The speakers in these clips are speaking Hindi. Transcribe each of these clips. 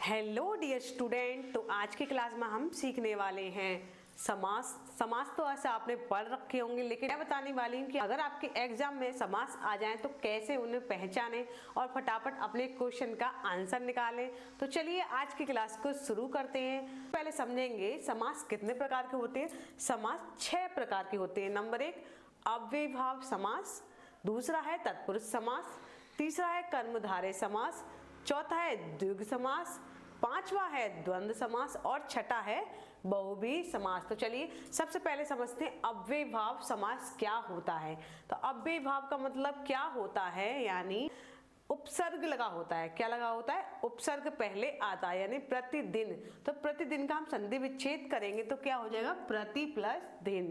Hello dear student. तो आज की क्लास में हम सीखने वाले हैं समास। समास तो ऐसे आपने पढ़ रखे होंगे, लेकिन मैं बताने वाली हूँ कि अगर आपके एग्जाम में समास आ जाए तो कैसे उन्हें पहचानें और फटाफट अपने क्वेश्चन का आंसर निकालें। तो चलिए आज की क्लास को शुरू करते हैं। पहले समझेंगे समास कितने प्रकार के होते हैं। समास 6 प्रकार के होते हैं। नंबर 1 अव्ययीभाव समास, दूसरा है तत्पुरुष समास, तीसरा है कर्मधारय समास, चौथा है द्विगु समास, पांचवा है द्वंद्व समास और छठा है बहुव्रीहि समास। तो चलिए सबसे पहले समझते हैं अव्ययीभाव समास क्या होता है। तो अव्ययीभाव का मतलब क्या होता है, यानी उपसर्ग लगा होता है। क्या लगा होता है? उपसर्ग पहले आता है, यानी प्रतिदिन। तो प्रतिदिन का हम संधि विच्छेद करेंगे तो क्या हो जाएगा? प्रति प्लस दिन,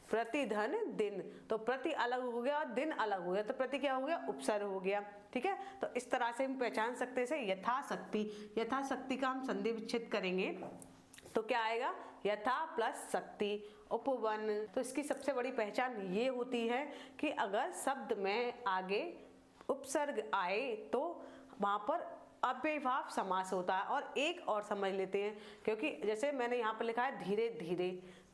प्रतिधन दिन। तो प्रति अलग हो गया और दिन अलग हो गया, तो प्रति क्या हो गया? उपसर्ग हो गया। ठीक है, तो इस तरह से हम पहचान सकते हैं। यथाशक्ति, यथाशक्ति का हम संधि विच्छेद करेंगे तो क्या आएगा? यथा प्लस शक्ति, उपवन। तो इसकी सबसे बड़ी पहचान ये होती है कि अगर शब्द में आगे उपसर्ग आए तो वहां पर अव्ययीभाव समास होता है। और एक और समझ लेते हैं, क्योंकि जैसे मैंने यहाँ पर लिखा है धीरे धीरे,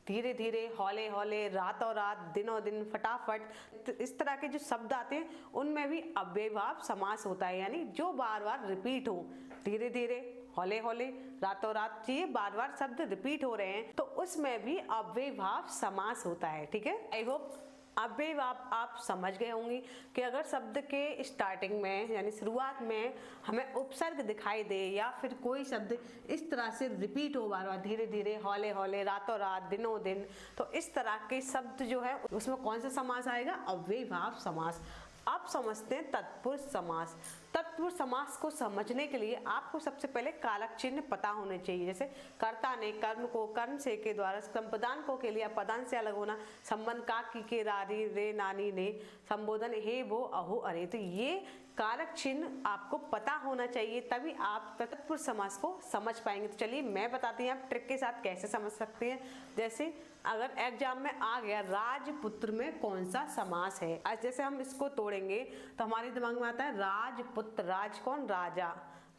धीरे धीरे, हौले हौले, रातों रात, दिनों दिन, फटाफट, तो इस तरह के जो शब्द आते हैं उनमें भी अव्ययीभाव समास होता है, यानी जो बार बार रिपीट हो। धीरे धीरे, हौले हौले, रातों रात, ये बार बार शब्द रिपीट हो रहे हैं तो उसमें भी अव्ययीभाव समास होता है। ठीक है, आई होप अव्ययीभाव आप समझ गए होंगे कि अगर शब्द के स्टार्टिंग में यानी शुरुआत में हमें उपसर्ग दिखाई दे या फिर कोई शब्द इस तरह से रिपीट हो बार बार, धीरे धीरे, हौले हौले, रातों रात, दिनों दिन, तो इस तरह के शब्द जो है उसमें कौन सा समास आएगा? अव्ययीभाव समास। अब समझते हैं तत्पुरुष समास। तत्पुरुष समास को समझने के लिए आपको सबसे पहले कारक चिन्ह पता होने चाहिए। जैसे कर्ता ने कर्म को कर्म से के द्वारा, संपदान को के लिए अपदान से अलग होना, संबंध का, की, के, रारी, रे, नानी, ने, संबोधन हे, वो, अहो, अरे। तो ये कारक चिन्ह आपको पता होना चाहिए, तभी आप तत्पुरुष समास को समझ पाएंगे। तो चलिए मैं बताती हूँ आप ट्रिक के साथ कैसे समझ सकते हैं। जैसे अगर एग्जाम में आ गया राजपुत्र में कौन सा समास है, आज जैसे हम इसको तोड़ेंगे तो हमारे दिमाग में आता है राजपुत्र। राज कौन? राजा,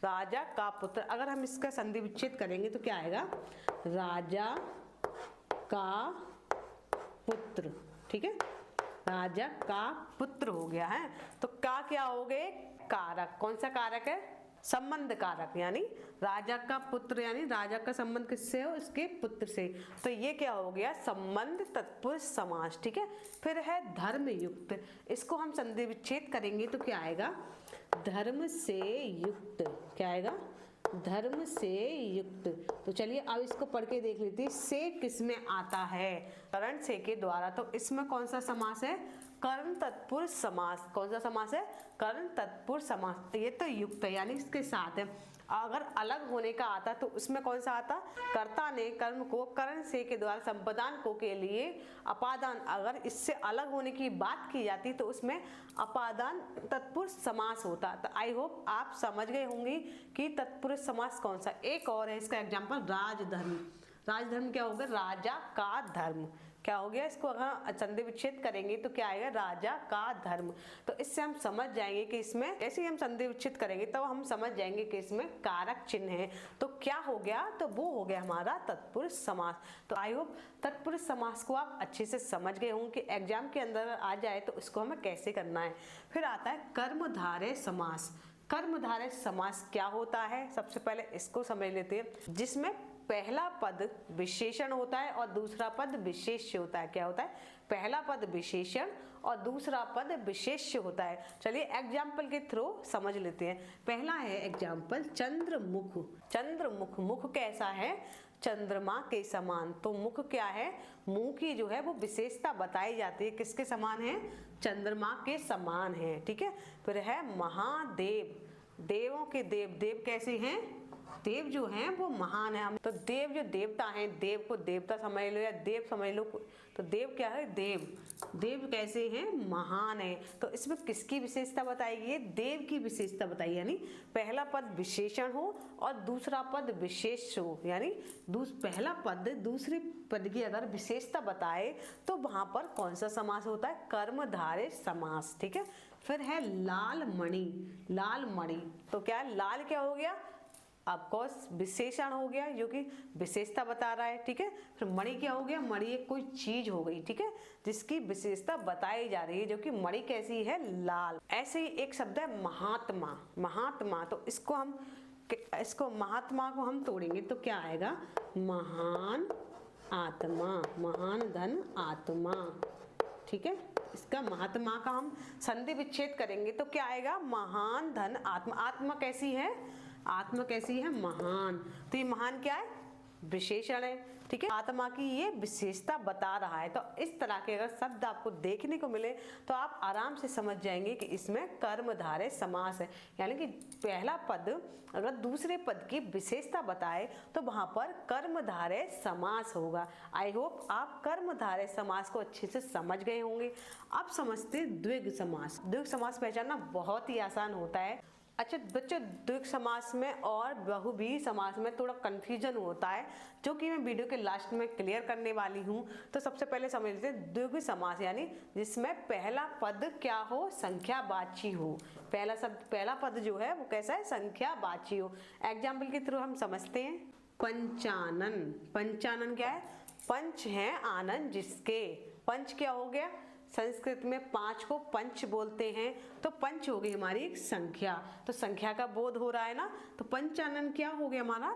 राजा का पुत्र। अगर हम इसका संधि विच्छेद करेंगे तो क्या आएगा? राजा का पुत्र। ठीक है, राजा का पुत्र हो गया है। तो का क्या हो गए? कारक। कौन सा कारक है? संबंध कारक, यानी राजा का पुत्र, यानी राजा का संबंध किससे हो? इसके पुत्र से। तो ये क्या हो गया? संबंध तत्पुरुष समास। ठीक है, फिर है धर्म युक्त। इसको हम संधि विच्छेद करेंगे तो क्या आएगा? धर्म से युक्त। क्या आएगा? धर्म से युक्त। तो चलिए अब इसको पढ़ के देख लेते हैं। से किस में आता है? करण से के द्वारा। तो इसमें कौन सा समास है? कर्ण तत्पुरुष समास। कौन सा समास है? कर्ण तत्पुरुष समास। ये तो युक्त है, यानी इसके साथ है। अगर अलग होने का आता तो उसमें कौन सा आता? कर्ता ने कर्म को कर्ण से के द्वारा, संपदान को के लिए, अपादान। अगर इससे अलग होने की बात की जाती तो उसमें अपादान तत्पुरुष समास होता। तो आई होप आप समझ गए होंगे कि तत्पुरुष समास कौन सा। एक और है इसका एग्जाम्पल, राजधर्म। राजधर्म क्या होगा? राजा का धर्म। क्या हो गया? इसको अगर संधि विच्छेद करेंगे तो क्या आएगा? राजा का धर्म। तो इससे हम समझ जाएंगे कि इसमें, ऐसे ही हम संधि विच्छेद करेंगे तो हम समझ जाएंगे कि इसमें कारक चिन्ह है। तो क्या हो गया? तो वो हो गया हमारा तत्पुरुष समास। तो आई होप तत्पुरुष समास को आप अच्छे से समझ गए होंगे कि एग्जाम के अंदर आ जाए तो इसको हमें कैसे करना है। फिर आता है कर्मधारय समास। कर्मधारय समास क्या होता है? सबसे पहले इसको समझ लेते हैं, जिसमें पहला पद विशेषण होता है और दूसरा पद विशेष्य होता है। क्या होता है? पहला पद विशेषण और दूसरा पद विशेष्य होता है। चलिए एग्जाम्पल के थ्रू समझ लेते हैं। पहला है एग्जाम्पल चंद्रमुख। चंद्रमुख, मुख कैसा है? चंद्रमा के समान। तो मुख क्या है? मुंह की जो है वो विशेषता बताई जाती है, किसके समान है? चंद्रमा के समान है। ठीक है, फिर है महादेव। देवों के देव। देव कैसे हैं? देव जो हैं वो महान है। तो देव जो देवता हैं, देव को देवता समझ लो या देव समझ लो, तो देव क्या है? देव। देव कैसे हैं? महान है। तो इसमें किसकी विशेषता बताइए? देव की विशेषता बताइए, यानी पहला पद विशेषण हो और दूसरा पद विशेष हो, यानी पहला पद दूसरे पद की अगर विशेषता बताए तो वहां पर कौन सा समास होता है? कर्मधारय समास। ठीक है, फिर है लाल मणि। लाल मणि, तो क्या लाल क्या हो गया? ऑफकोर्स विशेषण हो गया जो कि विशेषता बता रहा है, ठीक है। फिर मणि क्या हो गया, मणि एक कोई चीज हो गई, ठीक है, जिसकी विशेषता बताई जा रही है, जो कि मणि कैसी है, लाल। ऐसे ही एक शब्द है महात्मा, महात्मा, तो इसको महात्मा को हम तोड़ेंगे तो क्या आएगा, महान आत्मा, महान धन आत्मा, ठीक है। इसका महात्मा का हम संधि विच्छेद करेंगे तो क्या आएगा, महान धन आत्मा। आत्मा कैसी है, आत्मा कैसी है, महान। तो ये महान क्या है, विशेषण है, ठीक है। आत्मा की ये विशेषता बता रहा है। तो इस तरह के अगर शब्द आपको देखने को मिले तो आप आराम से समझ जाएंगे कि इसमें कर्मधारय समास है, यानी कि पहला पद अगर दूसरे पद की विशेषता बताए तो वहां पर कर्मधारय समास होगा। आई होप आप कर्मधारय समास को अच्छे से समझ गए होंगे। अब समझते द्विग समास। द्विग समास पहचानना बहुत ही आसान होता है। अच्छा बच्चों, द्विग समास में और बहुव्रीहि समास में थोड़ा कंफ्यूजन होता है, जो कि मैं वीडियो के लास्ट में क्लियर करने वाली हूँ। तो सबसे पहले समझ लेते हैं द्विग समास, यानी जिसमें पहला पद क्या हो, संख्यावाची हो। पहला पद जो है वो कैसा है, संख्यावाची हो। एग्जाम्पल के थ्रू हम समझते हैं। पंचानन, पंचानन क्या है, पंच है आनंद जिसके। पंच क्या हो गया, संस्कृत में 5 को पंच बोलते हैं, तो पंच हो गई हमारी एक संख्या, तो संख्या का बोध हो रहा है ना। तो पंचानन क्या हो गया हमारा,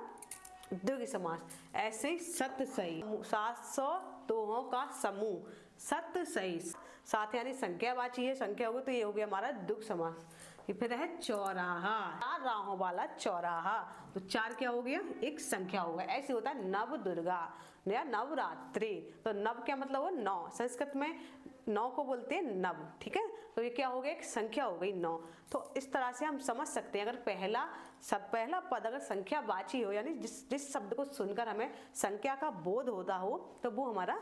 द्विग समास। ऐसे ही सतसई, 700 दोहों का समूह, सतसई, सात यानी संख्यावाची है, संख्या होगी तो ये हो गया हमारा द्विग समास। ये फिर है चौराहा, 4 राहों वाला चौराहा, तो 4 क्या हो गया, एक संख्या होगा। ऐसे होता है नव दुर्गा या नवरात्रि, तो नव क्या मतलब हो, 9, संस्कृत में 9 को बोलते हैं नव, ठीक है। तो ये क्या हो गया, एक संख्या हो गई 9। तो इस तरह से हम समझ सकते हैं, अगर पहला पद अगर संख्यावाची हो, यानी जिस शब्द को सुनकर हमें संख्या का बोध होता हो, तो वो हमारा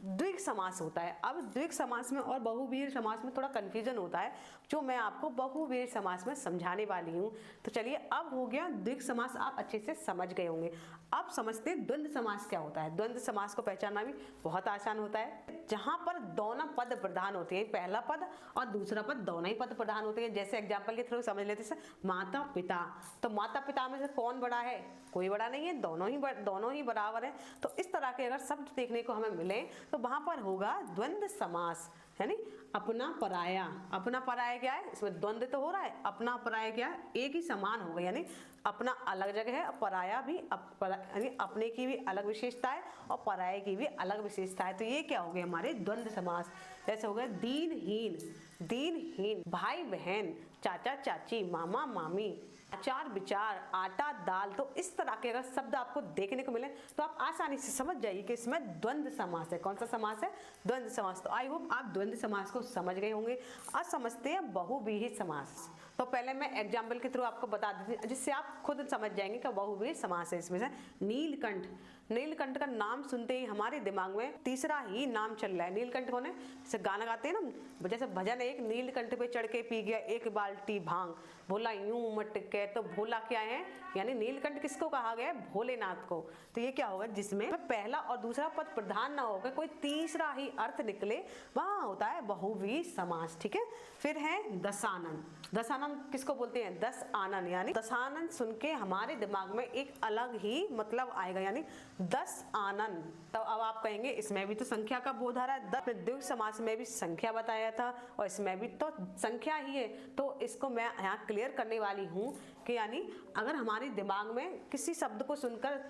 द्विग समास होता है। अब द्विग समास में और बहुव्रीहि समास में थोड़ा कंफ्यूजन होता है, जो मैं आपको बहुव्रीहि समास में समझाने वाली हूँ। तो चलिए, अब हो गया द्विग समास, आप अच्छे से समझ गए होंगे। अब समझते हैं द्वंद्व समास क्या होता है। द्वंद्व समास को पहचानना भी बहुत आसान होता है, जहां पर दोनों पद प्रधान होते हैं, पहला पद और दूसरा पद दोनों ही पद प्रधान होते हैं। जैसे एग्जाम्पल के थ्रू समझ लेते हैं, माता पिता, तो माता पिता में से कौन बड़ा है, कोई बड़ा नहीं है, दोनों ही बराबर है। तो इस तरह के अगर शब्द देखने को हमें मिले तो वहां पर होगा द्वंद्व समास, यानी अपना पराया। अपना पराया क्या है, इसमें द्वंद्व तो हो रहा है, अपना पराया क्या है, एक ही समान होगा, यानी अपना अलग जगह है, पराया भी, यानी अपने की भी अलग विशेषता है और पराये की भी अलग विशेषता है। तो ये क्या हो गए हमारे द्वंद्व समास। जैसे हो गया दीनहीन, दीनहीन, भाई बहन, चाचा चाची, मामा मामी, आचार विचार, आटा दाल। तो इस तरह के अगर शब्द आपको देखने को मिले तो आप आसानी से समझ जाइए कि इसमें द्वंद्व समास है। कौन सा समास है, द्वंद्व समास। तो आई होप आप द्वंद्व समास को समझ गए होंगे। अब समझते हैं बहुव्रीहि समास। तो पहले मैं एग्जाम्पल के थ्रू आपको बता देती हूँ, जिससे आप खुद समझ जाएंगे कि बहुव्रीहि समास है। इसमें से नीलकंठ, नीलकंठ का नाम सुनते ही हमारे दिमाग में तीसरा ही नाम चल रहा है। नीलकंठ कौन है, जैसे गाना गाते हैं ना, जैसे भजन है, एक नीलकंठ पे चढ़ के पी गया 1 बाल्टी भांग, भोला यूं मटके। तो भोला क्या है, यानी नीलकंठ किसको कहा गया है, भोलेनाथ को। तो ये क्या होगा, जिसमें पहला और दूसरा पद प्रधान ना होकर कोई तीसरा ही अर्थ निकले, वहां होता है बहुव्रीहि समास, ठीक है। फिर है दशानन, दशानन किसको बोलते हैं, 10 आनन, यानी दशानन सुन के हमारे दिमाग में एक अलग ही मतलब आएगा, यानी 10 आनन। तो अब आप कहेंगे इसमें भी तो संख्या का बोध आ रहा है, द्विग समास में भी संख्या बताया था और इसमें भी तो संख्या ही है। तो इसको मैं यहाँ क्लियर करने वाली हूँ कि यानी अगर हमारे दिमाग में किसी शब्द को सुनकर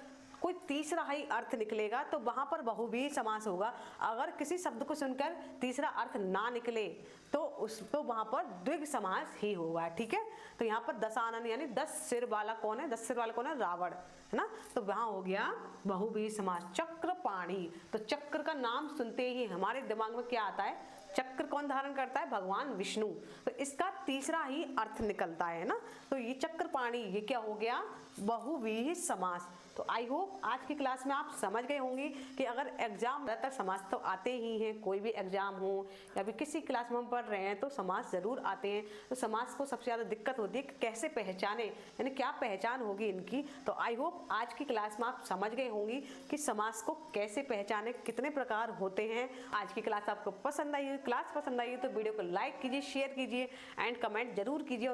कोई तीसरा ही अर्थ निकलेगा तो वहां पर बहुव्रीहि समास होगा। अगर किसी शब्द को सुनकर तीसरा अर्थ ना निकले तो वहां पर द्विग समास ही होगा, ठीक है। तो यहाँ पर दशानन यानी 10 सिर वाला कौन है, 10 सिर वाला कौन है, रावण, है ना। तो वहां हो गया बहुव्रीहि समास। चक्रपाणि, तो चक्र का नाम सुनते ही हमारे दिमाग में क्या आता है, चक्र कौन धारण करता है, भगवान विष्णु। तो इसका तीसरा ही अर्थ निकलता है ना। तो ये चक्रपाणि, ये क्या हो गया, बहुव्रीहि समास। तो आई होप आज की क्लास में आप समझ गए होंगे कि अगर एग्जाम ज़्यादातर समास तो आते ही हैं, कोई भी एग्जाम हो या फिर किसी क्लास में हम पढ़ रहे हैं तो समास जरूर आते हैं। तो समास को सबसे ज़्यादा दिक्कत होती है कि कैसे पहचाने, यानी क्या पहचान होगी इनकी। तो आई होप आज की क्लास में आप समझ गए होंगी कि समास को कैसे पहचाने, कितने प्रकार होते हैं। आज की क्लास आपको पसंद आई, क्लास पसंद आई तो वीडियो को लाइक कीजिए, शेयर कीजिए एंड कमेंट जरूर कीजिए।